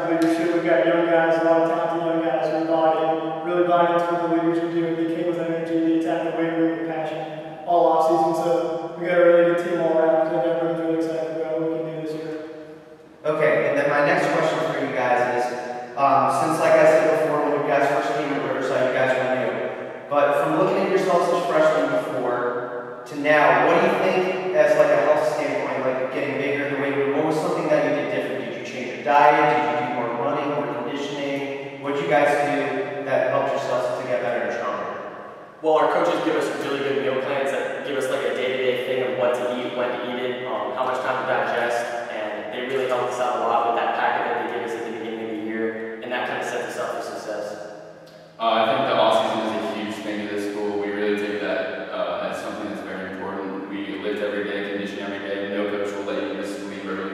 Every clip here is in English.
fantastic leadership. We've got young guys, a lot of talented young guys who really bought into what the leaders are doing. They came with energy, they attacked the weight room with passion all off season. So we got a really good team all around. I think everyone's really excited about what we can do this year. Okay, and then my next question for you guys is, since like I said before, when you guys first came to Riverside, you guys were new. But from looking at yourselves as freshmen before to now, what do you think as like a health standpoint, like getting bigger in the weight room, what was something that you did different? Did you change your diet? Did you do more running, more conditioning? What did you guys do that helped yourselves to get better and stronger? Well, our coaches give us really good meal plans that give us like a day-to-day thing of what to eat, when to eat it, how much time to digest, and they really helped us out a lot with that packet that they give us at the beginning of the year, and that kind of sets us up for success. I think the off-season is a huge thing to this school. We really take that as something that's very important. We lift every day, condition every day. No coach will let you just leave early.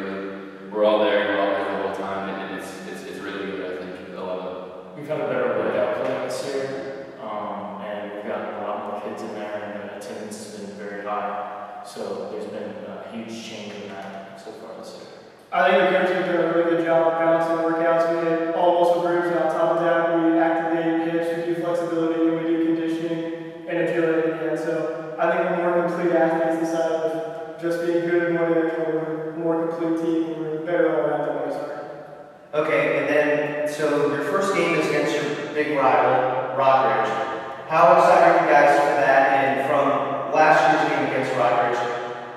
We're all there, we're all there the whole time, and it's really good, I think. I love it. We've had a better workout plan this year, and we've gotten a lot more kids in there, and the attendance has been very high. So there's been a huge change in that so far this year. I think the coaches have done a really good job of balancing workouts. We hit all muscle groups, and on top of that, we activate hips, we do flexibility, and we do conditioning and agility. And so I think we're more complete athletes instead of just being good in one area. We're a more complete team, and we're better all around than we started. Okay, and then, so your first game is against your big rival, Rockridge. How excited are you guys for that? And from last year's game against Rockridge,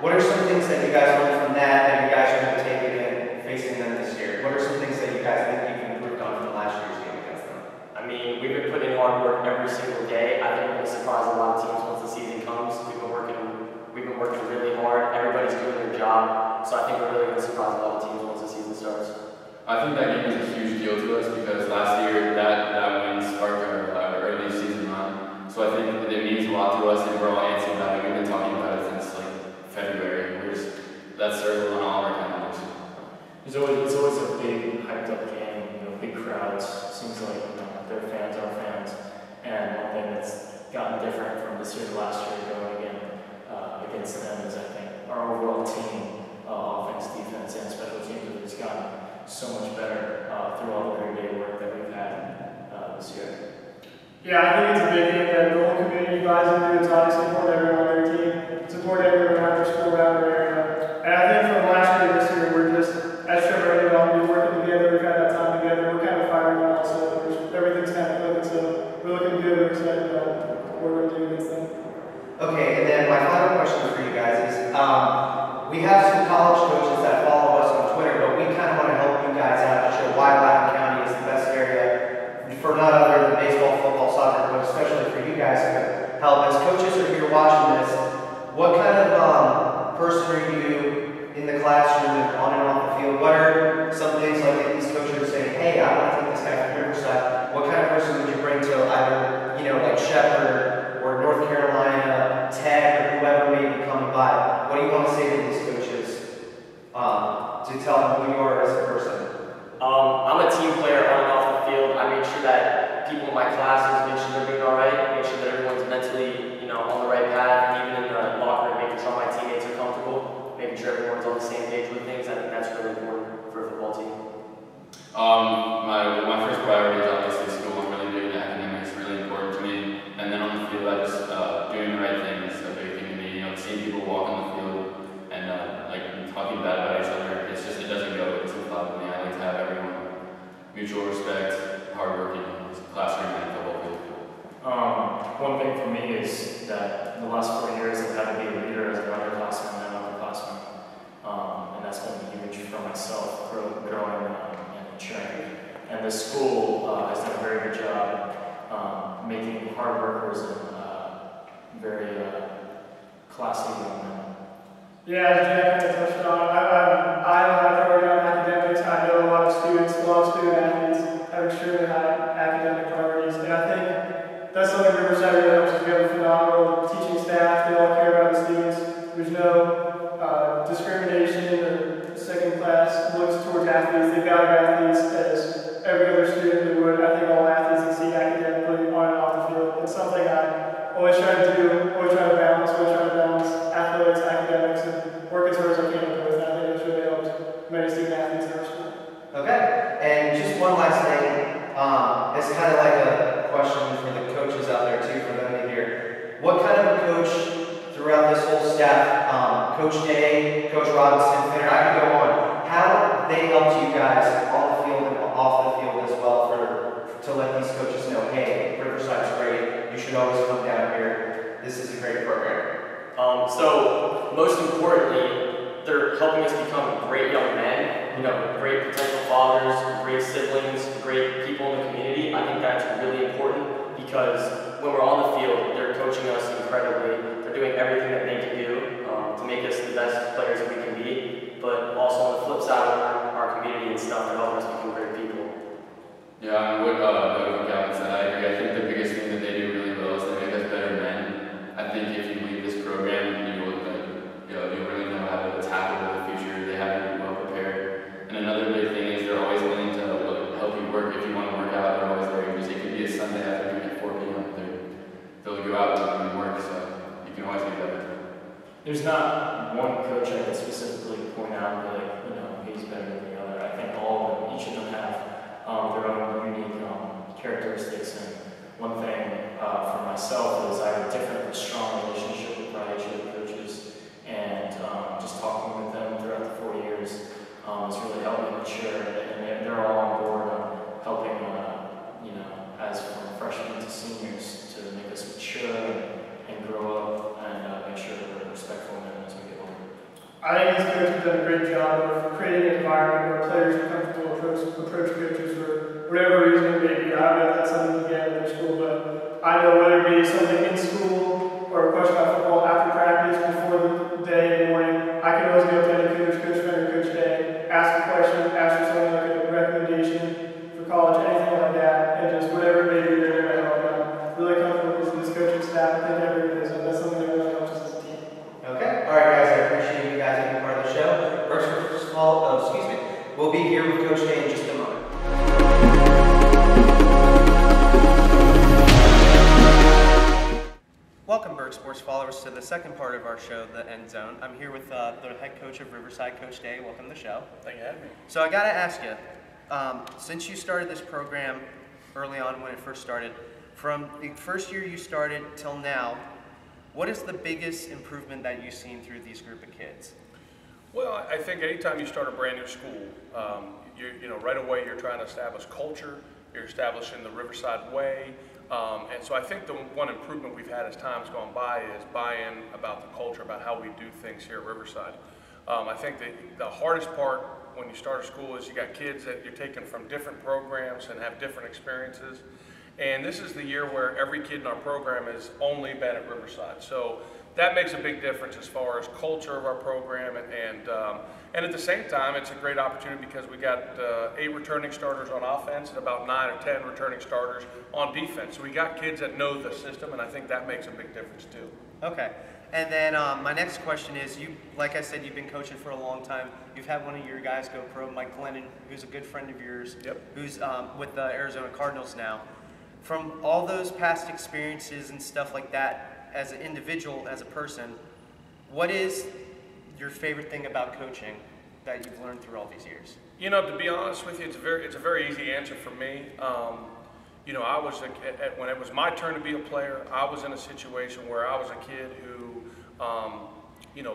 what are some things that you guys learned from that you guys are going to take again facing them this year? What are some things that you guys think you've improved on from last year's game against them? I mean, we've been putting in hard work every single day. I think we're going to surprise a lot of teams once the season comes. We've been working really hard. Everybody's doing their job. So I think we're really going to surprise a lot of teams once the season starts. I think that game was a huge deal to us because last year that win sparked our early season run. So I think it means a lot to us, and we're all antsy about it. We've been talking about it since like February. That's circled on all our calendars. It's always a big hyped up game, big crowds. Seems like their fans are fans. And one thing that's gotten different from this year to last year going against them is I think our overall team, offense, defense, and special teams have just gotten so much better through all the everyday work that we've had this year. Yeah, I think it's a big thing that the whole community buys into. It's obviously support everyone on their team, support everyone around their school, around their area. And I think from last year to this year, we're just, as Trevor ended on, we're working together, we've had that time together, we're kind of firing on all cylinders. Everything's kind of clicking, so we're looking good, we're excited about what we're going to do against them. Okay, and then my final question for you guys is, we have some college coaches that follow us on Twitter, but we kind of want to help you guys out to show why Loudoun County is the best area for not other than baseball, football, soccer, but especially for you guys to help. As coaches are here watching this, what kind of person are you in the classroom and on and off the field? What are some things like if these coaches are saying, hey, I want to take this guy from Riverside, what kind of person would you bring to either, like Shepherd or North Carolina, Tech, or whoever may be coming by? What do you want to say to these coaches to tell them who you are as a person? I'm a team player on and off the field. I make sure that people in my classes make sure they're doing all right, make sure that everyone's mentally, on the right path, and even in the locker room, making sure my teammates are comfortable, making sure everyone's on the same page with things. I think that's really important for a football team. My first priority is obviously school. I'm really big in academics, really important to me. And then on the field, I just doing the right thing is a big thing to me. Seeing people walk on the field and talking bad about each other, it doesn't go too far with me. I like to have everyone mutual respect, hardworking, classroom and football field. One thing for me is that the last 4 years I've had to be a leader as an underclassman and upperclassman, and that's been huge for myself, growing and maturing. And the school has done a very good job making hard workers and very classy young men. Yeah, as Jack kind of touched on, I have a high priority on academics. I know a lot of students, a lot of student athletes have extremely high academic priorities, and I think that's something Riverside really helps us. We have a phenomenal teaching staff. They all care about the students. There's no discrimination or second-class looks towards athletes. They value athletes as every other student would. I think all athletes succeed academically on and off the field. It's something I always try to do, always try to balance athletics, academics, and work as hard as I can with. I think it's really helped many student athletes in our school. Okay, and just one last thing. It's kind of like a question for the coaches out there too, for them to hear. What kind of a coach throughout this whole staff, Coach Day, Coach Robinson, Finner, I could go on, how they helped you guys on the field and off the field as well to let these coaches know, hey, Riverside's great, you should always come down here, this is a great program. So most importantly, they're helping us become great young men, you know, great potential fathers, great siblings, great people in the community. I think that's really important because when we're on the field, they're coaching us incredibly. They're doing everything that they can do to make us the best players that we can be. But also on the flip side of our community and stuff, they're helping us become great people. Yeah, and what Gavin said, I agree. I think the biggest thing that they do really well is they make us better men. I think if you leave this program, you'll really know how to tackle the future. They have you well prepared. And another big thing is they're always willing to help you work. If you want to work out, they're always there. It could be a Sunday afternoon at 4 p.m. They'll go out and work, so you can always get that. There's not one coach I can specifically point out and be like, he's better than the other. I think all of them, each of them have their own unique characteristics. And one thing for myself is I have a different but strong relationship with probably each of the coaches. And just talking with them throughout the 4 years has really helped me mature. And they're all on board on helping, as from freshmen to seniors, to make us mature and grow up and make sure we're respectful men as we get older. I think these coaches have done a great job of creating an environment where players are comfortable approach coaches for whatever reason it may be. I don't know if that's something you get in their school, but I know whether it be something in school or a question about football after practice, before the day, in the morning, I can always go to any coach, Coach Finner, Coach Day, ask a question, ask for something like a recommendation for college, anything like that, and just whatever it may be, they're going to help them. Really comfortable with this coaching staff. I think everything is, and that's something that really helps us as a team. Okay, all right, guys. I appreciate you guys being part of the show. BURG Sports, we'll be here with Coach Day in just a moment. Welcome, BURG Sports followers, to the second part of our show, The End Zone. I'm here with the head coach of Riverside, Coach Day. Welcome to the show. Thank you for having me. So I got to ask you, since you started this program early on when it first started, from the first year you started till now, what is the biggest improvement that you've seen through these group of kids? Well, I think anytime you start a brand new school, right away you're trying to establish culture, you're establishing the Riverside way, and so I think the one improvement we've had as time's gone by is buy-in about the culture, about how we do things here at Riverside. I think the hardest part when you start a school is you got kids that you're taking from different programs and have different experiences. And this is the year where every kid in our program has only been at Riverside. So that makes a big difference as far as culture of our program. And at the same time, it's a great opportunity because we got 8 returning starters on offense and about 9 or 10 returning starters on defense. So we got kids that know the system, and I think that makes a big difference too. Okay. And then my next question is, like I said, you've been coaching for a long time. You've had one of your guys go pro, Mike Glennon, who's a good friend of yours, who's with the Arizona Cardinals now. From all those past experiences and stuff like that, as an individual, as a person, what is your favorite thing about coaching that you've learned through all these years? To be honest with you, it's a very easy answer for me. I was when it was my turn to be a player, I was in a situation where I was a kid who,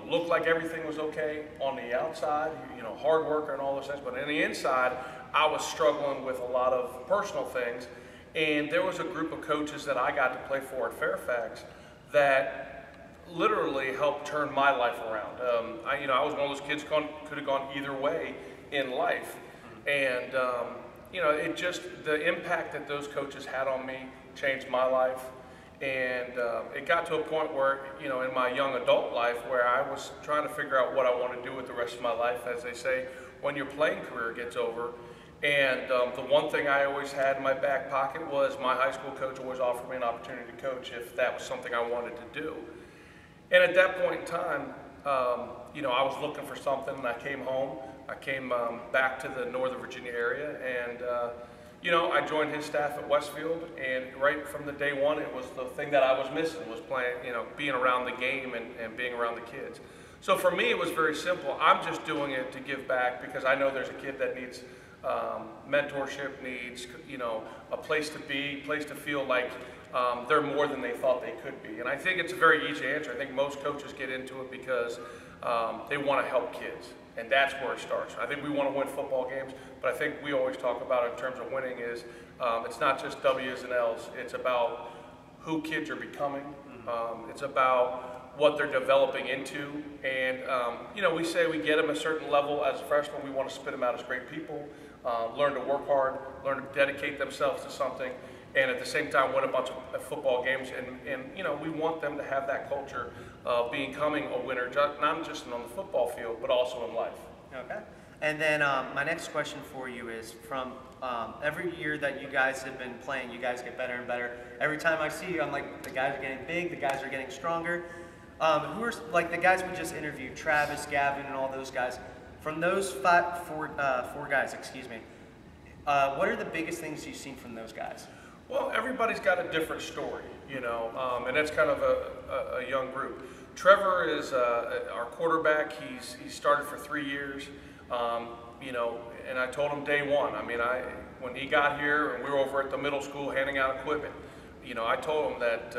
looked like everything was okay on the outside, hard worker and all those things, but on the inside, I was struggling with a lot of personal things. And there was a group of coaches that I got to play for at Fairfax that literally helped turn my life around. I was one of those kids could have gone either way in life. And, the impact that those coaches had on me changed my life. And it got to a point where, in my young adult life where I was trying to figure out what I want to do with the rest of my life, as they say, when your playing career gets over. And the one thing I always had in my back pocket was my high school coach always offered me an opportunity to coach if that was something I wanted to do. And at that point in time, I was looking for something, and I came home. I came back to the Northern Virginia area, and I joined his staff at Westfield. And right from the day one, it was the thing that I was missing, was playing, being around the game and being around the kids. So for me, it was very simple. I'm just doing it to give back because I know there's a kid that needs mentorship needs, a place to be, place to feel like they're more than they thought they could be. And I think it's a very easy answer. I think most coaches get into it because they want to help kids, and that's where it starts. I think we want to win football games, but I think we always talk about it in terms of winning is it's not just W's and L's. It's about who kids are becoming. It's about what they're developing into, and we say we get them a certain level as freshmen. We want to spit them out as great people, learn to work hard, learn to dedicate themselves to something, and at the same time win a bunch of football games. And we want them to have that culture of becoming a winner, not just on the football field, but also in life. Okay. And then my next question for you is, from every year that you guys have been playing, you guys get better and better. Every time I see you, I'm like, the guys are getting big, the guys are getting stronger. Who are like the guys we just interviewed, Travis, Gavin, and all those guys? From those four guys, what are the biggest things you've seen from those guys? Well, everybody's got a different story, and that's kind of a young group. Trevor is our quarterback. He started for 3 years, and I told him day one. When he got here and we were over at the middle school handing out equipment, I told him that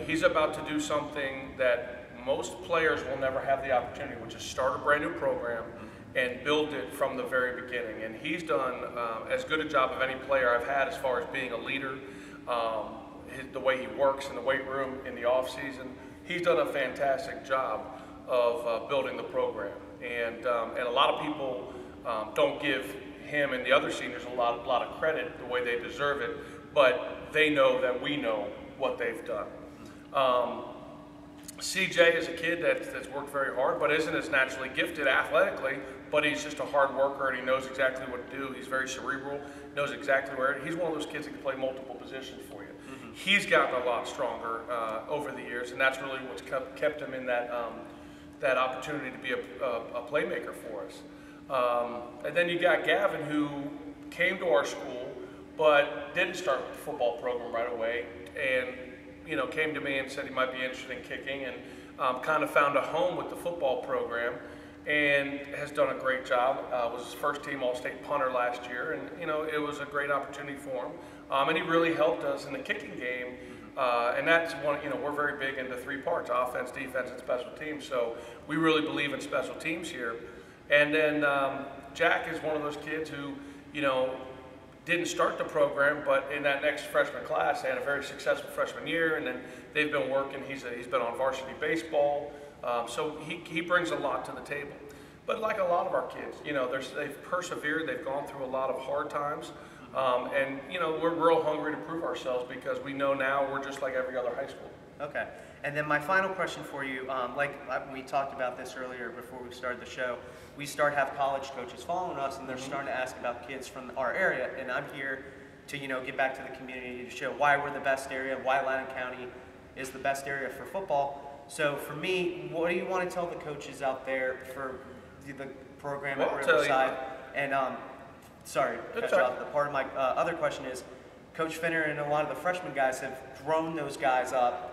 he's about to do something that most players will never have the opportunity, which is start a brand new program and build it from the very beginning. And he's done as good a job of any player I've had as far as being a leader, the way he works in the weight room in the off season. He's done a fantastic job of building the program. And a lot of people don't give him and the other seniors a lot of credit the way they deserve it, but they know that we know what they've done. CJ is a kid that's worked very hard, but isn't as naturally gifted athletically, but he's just a hard worker and he knows exactly what to do. He's very cerebral, knows exactly where. He's one of those kids that can play multiple positions for you. He's gotten a lot stronger over the years, and that's really what's kept him in that opportunity to be a playmaker for us. And then you got Gavin, who came to our school, but didn't start the football program right away, and came to me and said he might be interested in kicking, and kind of found a home with the football program, and has done a great job. Was his first team All-State punter last year, and it was a great opportunity for him. And he really helped us in the kicking game, and that's one. We're very big into 3 parts: offense, defense, and special teams. So we really believe in special teams here. And then Jack is one of those kids who, didn't start the program, but in that next freshman class, they had a very successful freshman year, and then they've been working. He's been on varsity baseball, so he brings a lot to the table. But like a lot of our kids, they've persevered. They've gone through a lot of hard times, and we're real hungry to prove ourselves because we know now we're just like every other high school. Okay. And then my final question for you, like we talked about this earlier before we started the show, we have college coaches following us, and they're starting to ask about kids from our area, and I'm here to give back to the community, to show why we're the best area, why Loudoun County is the best area for football. So for me, what do you want to tell the coaches out there for the program at Riverside? And sorry, cut you off. The part of my other question is, Coach Finner and a lot of the freshman guys have grown those guys up,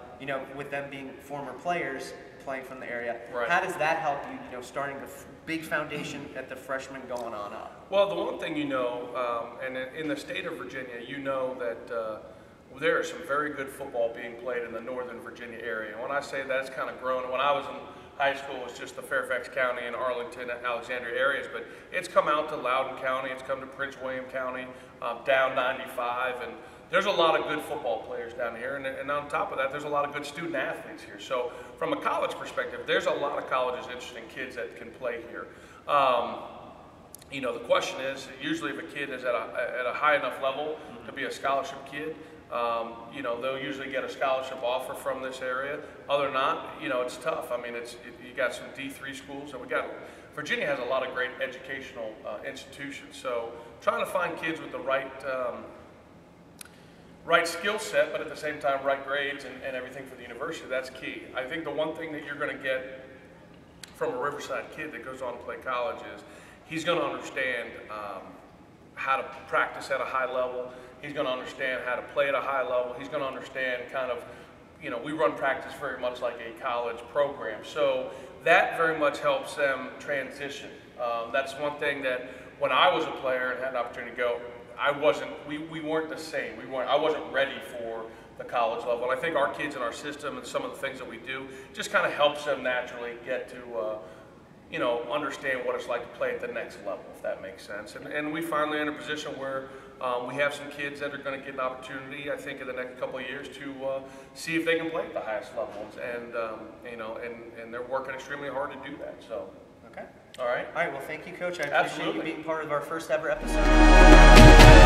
with them being former players playing from the area. Right. How does that help you, starting the big foundation at the freshman going on up? Well, the one thing and in the state of Virginia, that there is some very good football being played in the Northern Virginia area. And when I say that, it's kind of grown. When I was in high school, it was just the Fairfax County and Arlington and Alexandria areas, but it's come out to Loudoun County, it's come to Prince William County, down 95, and there's a lot of good football players down here, and on top of that, there's a lot of good student athletes here. So from a college perspective, there's a lot of colleges interested in kids that can play here. The question is, usually if a kid is at a high enough level to be a scholarship kid, they'll usually get a scholarship offer from this area. Other than not, it's tough. You got some D3 schools, and Virginia has a lot of great educational institutions. So trying to find kids with the right skill set, but at the same time right grades and everything for the university, that's key. I think the one thing that you're going to get from a Riverside kid that goes on to play college is he's going to understand how to practice at a high level. He's going to understand how to play at a high level. He's going to understand we run practice very much like a college program. So that very much helps them transition. That's one thing that when I was a player and had an opportunity to go, we weren't the same. I wasn't ready for the college level. And I think our kids in our system and some of the things that we do just kind of helps them naturally get to, understand what it's like to play at the next level, if that makes sense. And we finally are in a position where we have some kids that are going to get an opportunity, I think, in the next couple of years to see if they can play at the highest levels. And, and they're working extremely hard to do that. So. Okay. All right. All right. Well, thank you, Coach. I appreciate Absolutely. you being part of our first ever episode.